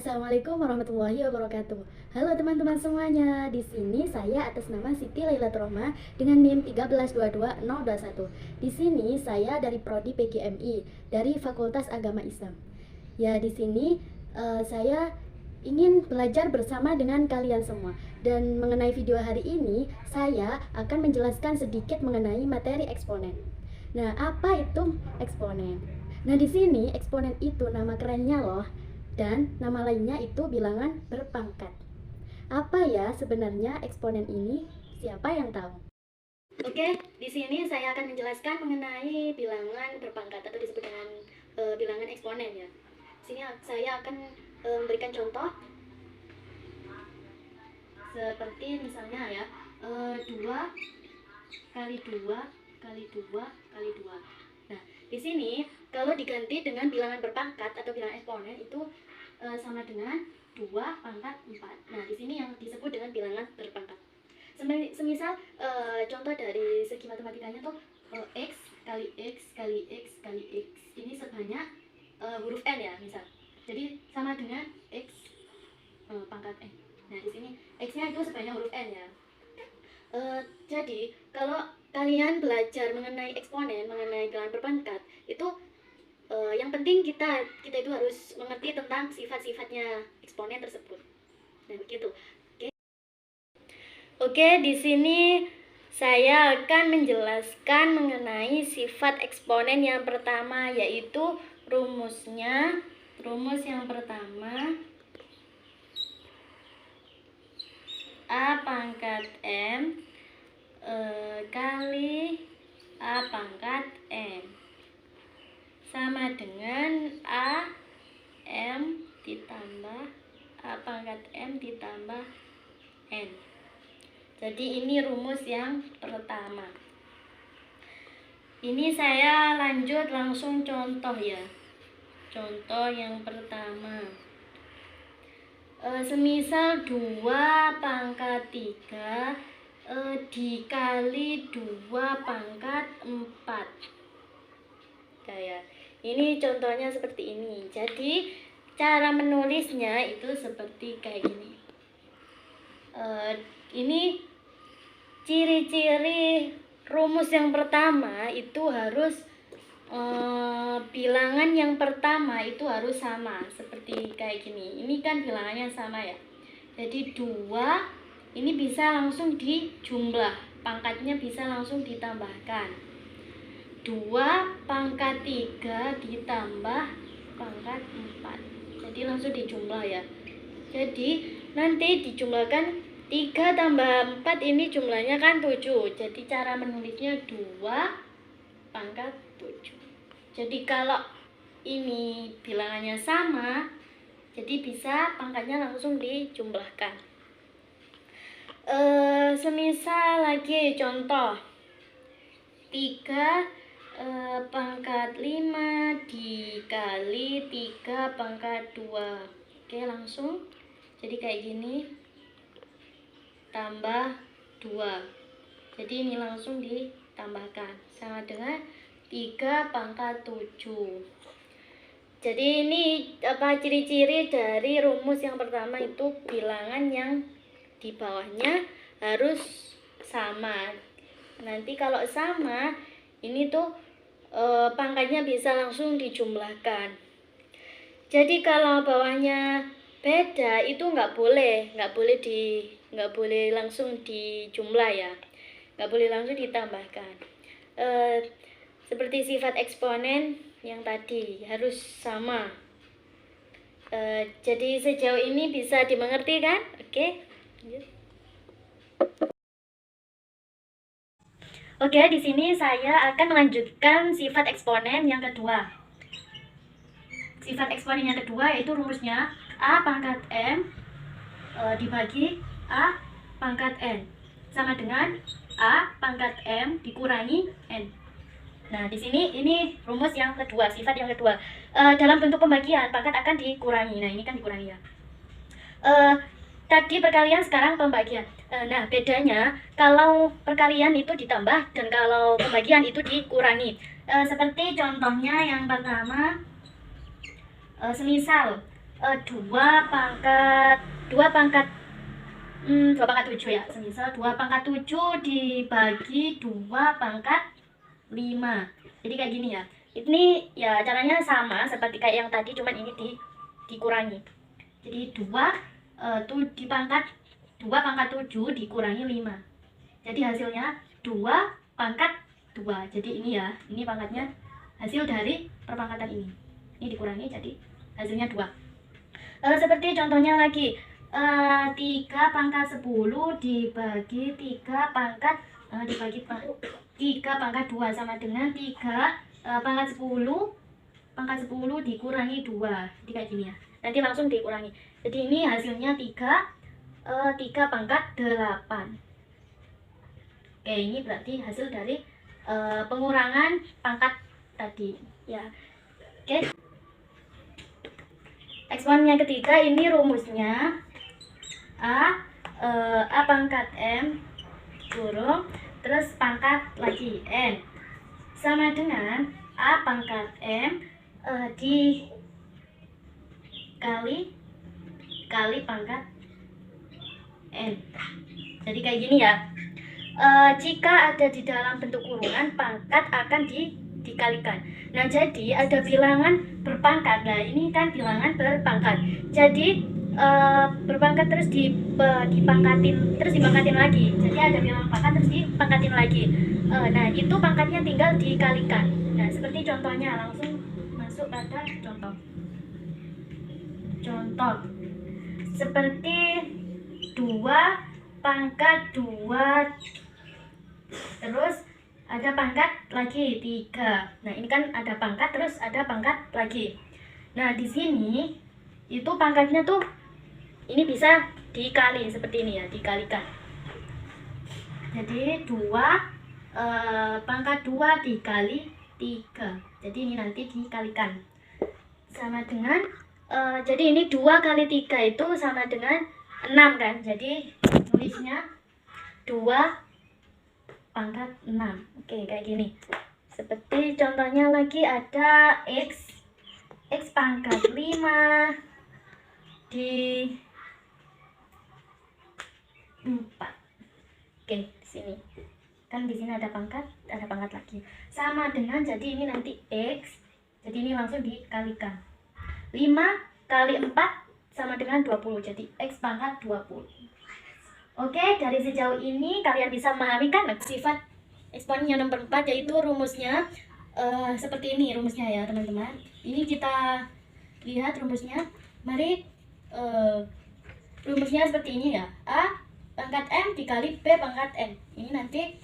Assalamualaikum warahmatullahi wabarakatuh. Halo teman-teman semuanya. Di sini saya atas nama Siti Lailatul Rahma dengan NIM 1322021. Di sini saya dari Prodi PGMI dari Fakultas Agama Islam. Ya, di sini saya ingin belajar bersama dengan kalian semua. Dan mengenai video hari ini, saya akan menjelaskan sedikit mengenai materi eksponen. Nah, apa itu eksponen? Nah, di sini eksponen itu nama kerennya loh. Dan nama lainnya itu bilangan berpangkat. Apa ya sebenarnya eksponen ini? Siapa yang tahu? Oke, di sini saya akan menjelaskan mengenai bilangan berpangkat atau disebut dengan bilangan eksponen ya. Sini saya akan memberikan contoh seperti misalnya ya 2 kali 2 kali 2 kali 2. Nah, di sini kalau diganti dengan bilangan berpangkat atau bilangan eksponen itu sama dengan 2 pangkat 4. Nah, di sini yang disebut dengan bilangan berpangkat. Semisal contoh dari segi matematikanya tuh x kali x kali x kali x ini sebanyak huruf n ya, misal. Jadi sama dengan x pangkat n. Nah, di sini x-nya itu sebanyak huruf n ya. Jadi kalau kalian belajar mengenai eksponen, mengenai bilangan berpangkat, itu yang penting kita itu harus mengerti tentang sifat-sifatnya eksponen tersebut. Nah, begitu. Oke, di sini saya akan menjelaskan mengenai sifat eksponen yang pertama, yaitu rumusnya. Rumus yang pertama, A pangkat M kali A pangkat M sama dengan A M ditambah A pangkat M ditambah N. Jadi ini rumus yang pertama. Ini saya lanjut langsung contoh ya. Contoh yang pertama, semisal 2 pangkat 3 dikali 2 pangkat 4. Kayak ini contohnya seperti ini. Jadi cara menulisnya itu seperti kayak gini. Ini ciri-ciri rumus yang pertama itu harus bilangan yang pertama itu harus sama, seperti kayak gini. Ini kan bilangannya sama ya. Jadi 2 ini bisa langsung dijumlah, pangkatnya bisa langsung ditambahkan. 2 pangkat 3 ditambah pangkat 4. Jadi langsung dijumlah ya. Jadi nanti dijumlahkan 3 tambah 4 ini jumlahnya kan 7. Jadi cara menulisnya 2 pangkat 7. Jadi kalau ini bilangannya sama, jadi bisa pangkatnya langsung dijumlahkan. Semisal lagi contoh 3 pangkat 5 dikali 3 pangkat 2. Oke, langsung jadi kayak gini, tambah 2. Jadi ini langsung ditambahkan sama dengan 3 pangkat 7. Jadi ini ciri-ciri dari rumus yang pertama itu bilangan yang di bawahnya harus sama. Nanti kalau sama, ini tuh pangkatnya bisa langsung dijumlahkan. Jadi kalau bawahnya beda itu nggak boleh langsung dijumlah ya, nggak boleh langsung ditambahkan. Seperti sifat eksponen yang tadi harus sama. Jadi sejauh ini bisa dimengerti kan? Oke. Oke, di sini saya akan melanjutkan sifat eksponen yang kedua. Sifat eksponen yang kedua yaitu rumusnya A pangkat M dibagi A pangkat N sama dengan A pangkat M dikurangi N. Nah, di sini ini rumus yang kedua, sifat yang kedua. Dalam bentuk pembagian, pangkat akan dikurangi. Nah, ini kan dikurangi ya. Tadi perkalian, sekarang pembagian. Nah, bedanya kalau perkalian itu ditambah dan kalau pembagian itu dikurangi. Seperti contohnya yang pertama, semisal 2 pangkat 2 pangkat 7 ya. Semisal 2 pangkat 7 dibagi 2 pangkat 5. Jadi kayak gini ya. Ini ya caranya sama seperti kayak yang tadi, cuman ini dikurangi. Jadi 2 dipangkat 2 pangkat 7 dikurangi 5. Jadi hasilnya 2 pangkat 2. Jadi ini ya, ini pangkatnya hasil dari perpangkatan ini. Ini dikurangi jadi hasilnya 2. Seperti contohnya lagi, 3 pangkat 10 dibagi 3 pangkat 3 pangkat 2 sama dengan 3 pangkat 10 dikurangi 2. Jadi kayak gini ya. Nanti langsung dikurangi. Jadi ini hasilnya 3 pangkat 8. Oke, ini berarti hasil dari pengurangan pangkat tadi ya. Oke. Eksponen yang ketiga ini rumusnya A pangkat M kurung terus pangkat lagi N sama dengan A pangkat M dikali pangkat N. Jadi kayak gini ya. Jika ada di dalam bentuk kurungan, pangkat akan dikalikan. Nah, jadi ada bilangan berpangkat. Nah, ini kan bilangan berpangkat. Jadi berpangkat terus dipangkatin lagi. Jadi ada bilangan pangkat terus dipangkatin lagi. Nah, itu pangkatnya tinggal dikalikan. Nah, seperti contohnya, langsung masuk pada contoh. Contoh seperti 2 pangkat 2 terus ada pangkat lagi 3. Nah, ini kan ada pangkat terus ada pangkat lagi. Nah, di sini itu pangkatnya tuh ini bisa dikali seperti ini ya, dikalikan. Jadi 2 pangkat 2 dikali 3. Jadi ini nanti dikalikan. Sama dengan jadi ini 2 kali 3 itu sama dengan 6 kan. Jadi tulisnya 2 pangkat 6. Oke, kayak gini. Seperti contohnya lagi ada X pangkat 5 di 4. Oke, di sini. Kan di sini ada pangkat lagi. Sama dengan jadi ini nanti X. Jadi ini langsung dikalikan. 5 kali 4 sama dengan 20. Jadi X pangkat 20. Oke, dari sejauh ini kalian bisa memahami kan sifat eksponen yang nomor 4, yaitu rumusnya seperti ini rumusnya ya teman-teman. Ini kita lihat rumusnya. Mari rumusnya seperti ini ya. A pangkat M dikali B pangkat N. Ini nanti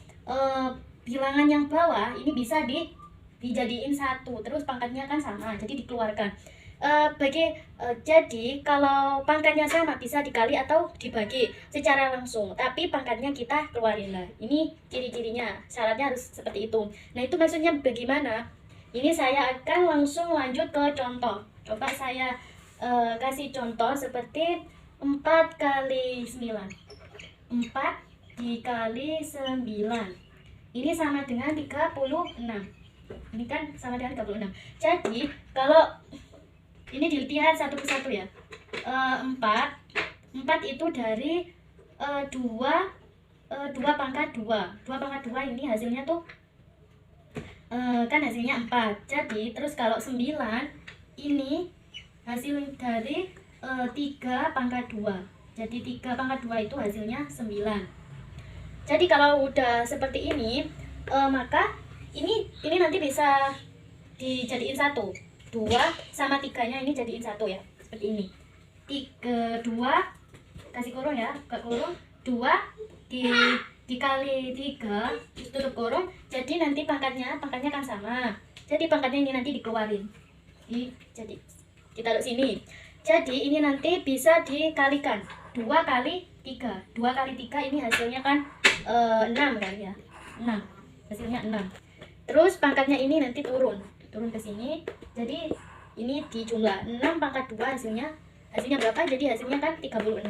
bilangan yang bawah ini bisa dijadiin 1. Terus pangkatnya kan sama, jadi dikeluarkan. Jadi kalau pangkatnya sama bisa dikali atau dibagi secara langsung, tapi pangkatnya kita keluarin lah. Ini ciri-cirinya, syaratnya harus seperti itu. Nah, itu maksudnya bagaimana? Ini saya akan langsung lanjut ke contoh. Coba saya kasih contoh seperti 4 kali 9. 4 dikali 9 ini sama dengan 36. Ini kan sama dengan 36. Jadi kalau ini dilihat satu persatu ya. 4 itu dari 2 pangkat 2. 2 pangkat 2 ini hasilnya tuh kan hasilnya 4. Jadi terus kalau 9 ini hasil dari 3 pangkat 2. Jadi 3 pangkat 2 itu hasilnya 9. Jadi kalau udah seperti ini maka ini nanti bisa dijadiin 1. 2 sama 3-nya ini jadiin 1 ya. Seperti ini. 2 kasih kurung ya, buka kurung. 2 dikali 3 tutup kurung. Jadi nanti pangkatnya kan sama. Jadi pangkatnya ini nanti dikeluarin. Jadi kita taruh sini. Jadi ini nanti bisa dikalikan. 2 kali 3. 2 kali 3 ini hasilnya kan 6 kan ya. 6. Hasilnya 6. Terus pangkatnya ini nanti turun ke sini. Jadi ini dijumlah 6 pangkat 2 hasilnya berapa? Jadi hasilnya kan 36.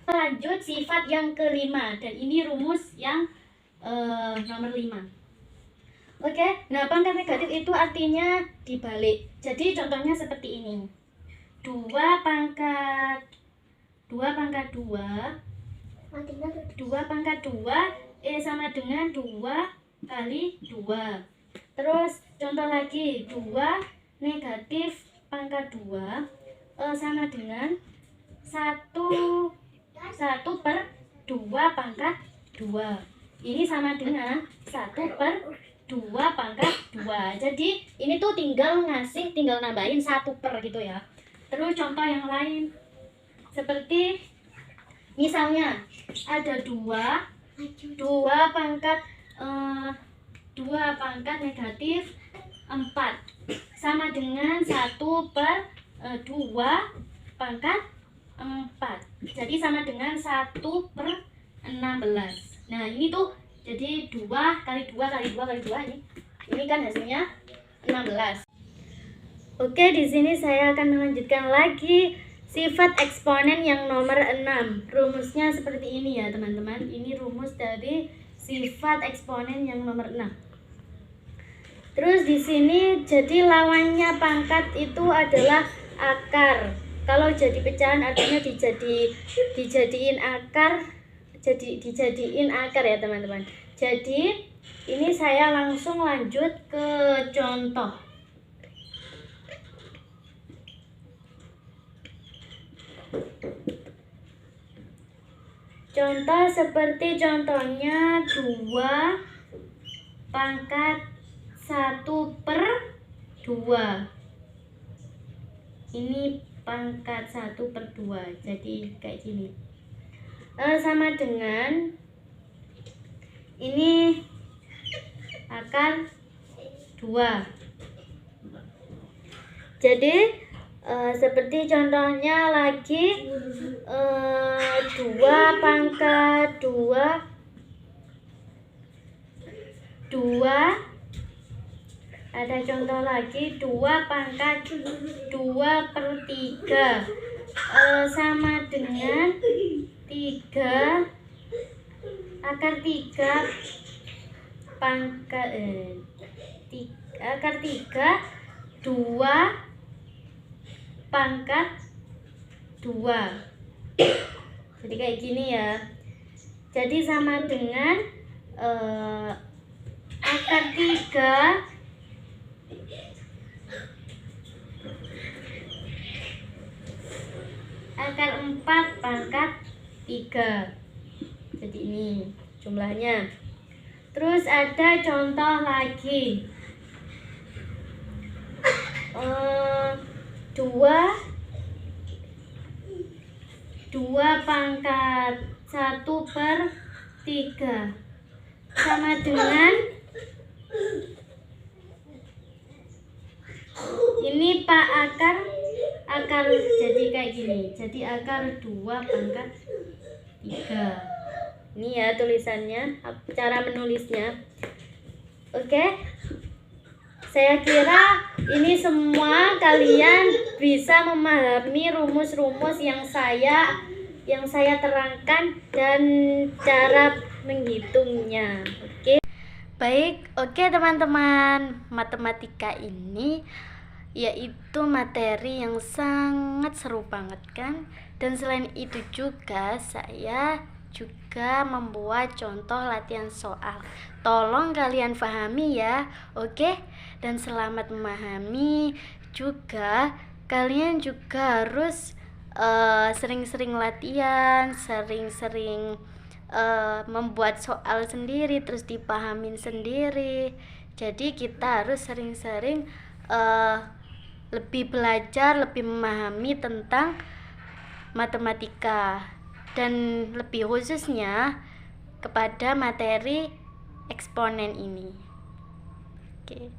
Lanjut sifat yang kelima, dan ini rumus yang nomor 5. Oke, nah pangkat negatif itu artinya dibalik. Jadi contohnya seperti ini. 2 pangkat 2 sama dengan 2 kali 2. Terus contoh lagi, 2 negatif pangkat 2 sama dengan 1 per 2 pangkat 2. Ini sama dengan 1 per 2 pangkat 2. Jadi ini tuh tinggal nambahin 1 per gitu ya. Terus contoh yang lain, seperti misalnya ada 2 pangkat 2 pangkat negatif 4 sama dengan 1 per 2 pangkat 4. Jadi sama dengan 1 per 16. Nah ini tuh jadi 2 kali 2 kali 2 kali 2 ini kan hasilnya 16. Oke, di sini saya akan melanjutkan lagi sifat eksponen yang nomor 6. Rumusnya seperti ini ya teman-teman. Ini rumus dari sifat eksponen yang nomor 6. Terus di sini jadi lawannya pangkat itu adalah akar. Kalau jadi pecahan artinya dijadiin akar, dijadiin akar ya teman-teman. Jadi ini saya langsung lanjut ke contoh. Contoh seperti contohnya 2 pangkat 1 per 2. Ini pangkat 1 per 2. Jadi kayak gini. Sama dengan ini akar 2. Jadi seperti contohnya lagi 2 pangkat 2 ada contoh lagi 2 pangkat 2 per 3 sama dengan 3 akar 3 pangkat akar 3 2 pangkat 2. Jadi kayak gini ya. Jadi sama dengan akar 3 akar 4 pangkat 3. Jadi ini jumlahnya. Terus ada contoh lagi 2 pangkat 1 per 3 sama dengan ini pak akar jadi kayak gini. Jadi akar 2 pangkat 3. Ini ya tulisannya, cara menulisnya. Oke. Saya kira ini semua kalian bisa memahami rumus-rumus yang saya terangkan dan cara menghitungnya. Oke. Baik, oke teman-teman. Matematika ini yaitu materi yang sangat seru banget kan? Dan selain itu juga saya juga membuat contoh latihan soal. Tolong kalian pahami ya, oke? Dan selamat memahami juga. Kalian juga harus sering-sering latihan, sering-sering membuat soal sendiri, terus dipahamin sendiri. Jadi kita harus sering-sering lebih belajar, lebih memahami tentang matematika, dan lebih khususnya kepada materi eksponen ini. Oke.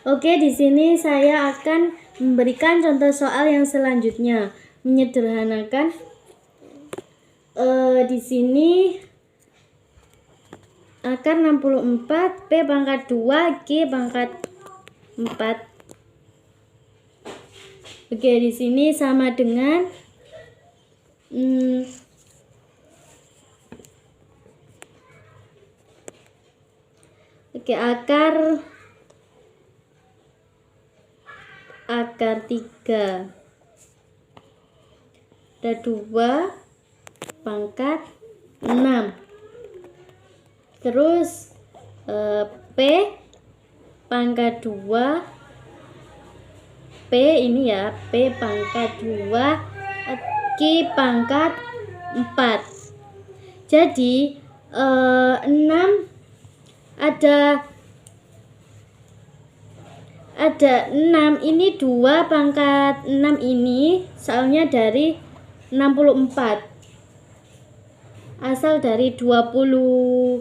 Oke, di sini saya akan memberikan contoh soal yang selanjutnya. Menyederhanakan di sini akar 64 P pangkat 2 G pangkat 4. Oke, di sini sama dengan akar akar 3. Ada 2 pangkat 6. Terus P pangkat 2. P ini ya, P pangkat 2, Q pangkat 4. Jadi 6 ada 6, ini 2 pangkat 6 ini soalnya dari 64. Asal dari 20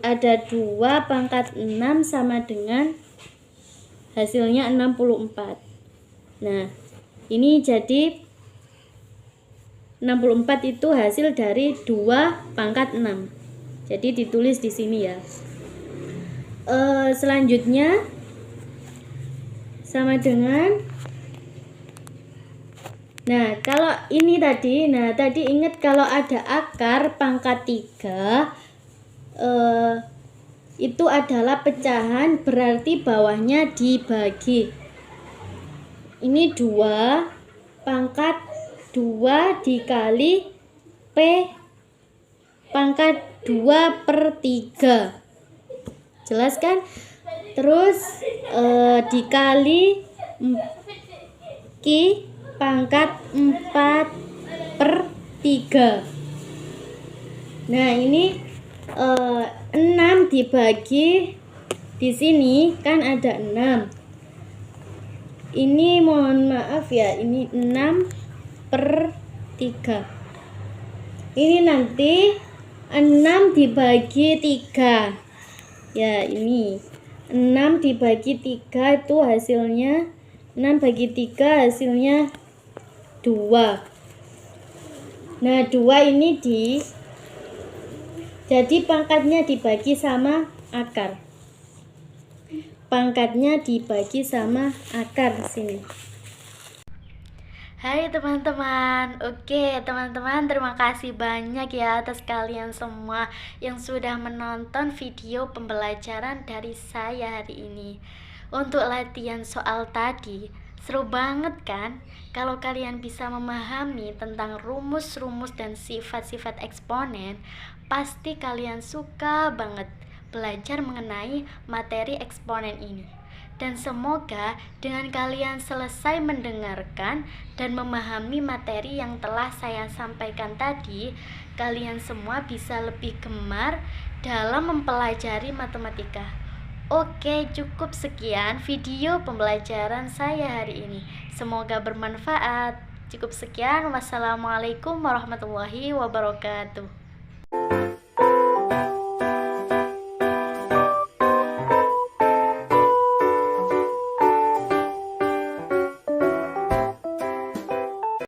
ada 2 pangkat 6 sama dengan hasilnya 64. Nah, ini jadi 64 itu hasil dari 2 pangkat 6. Jadi ditulis di sini ya. Selanjutnya sama dengan, nah kalau ini tadi, tadi ingat kalau ada akar pangkat 3 itu adalah pecahan, berarti bawahnya dibagi. Ini 2 pangkat 2 dikali P pangkat 2/3. Jelas kan? Terus dikali Q pangkat 4/3. Nah, ini 6 dibagi, di sini kan ada 6. Ini mohon maaf ya, ini 6/3. Ini nanti 6 dibagi 3. Ya, ini 6 dibagi 3 itu hasilnya 6 bagi 3 hasilnya 2. Nah, 2 ini jadi pangkatnya dibagi sama akar. Pangkatnya dibagi sama akar di sini. Hai teman-teman. Oke, teman-teman, terima kasih banyak ya atas kalian semua yang sudah menonton video pembelajaran dari saya hari ini. Untuk latihan soal tadi, seru banget kan? Kalau kalian bisa memahami tentang rumus-rumus dan sifat-sifat eksponen, pasti kalian suka banget belajar mengenai materi eksponen ini. Dan semoga dengan kalian selesai mendengarkan dan memahami materi yang telah saya sampaikan tadi, kalian semua bisa lebih gemar dalam mempelajari matematika. Oke, cukup sekian video pembelajaran saya hari ini. Semoga bermanfaat. Cukup sekian. Wassalamualaikum warahmatullahi wabarakatuh.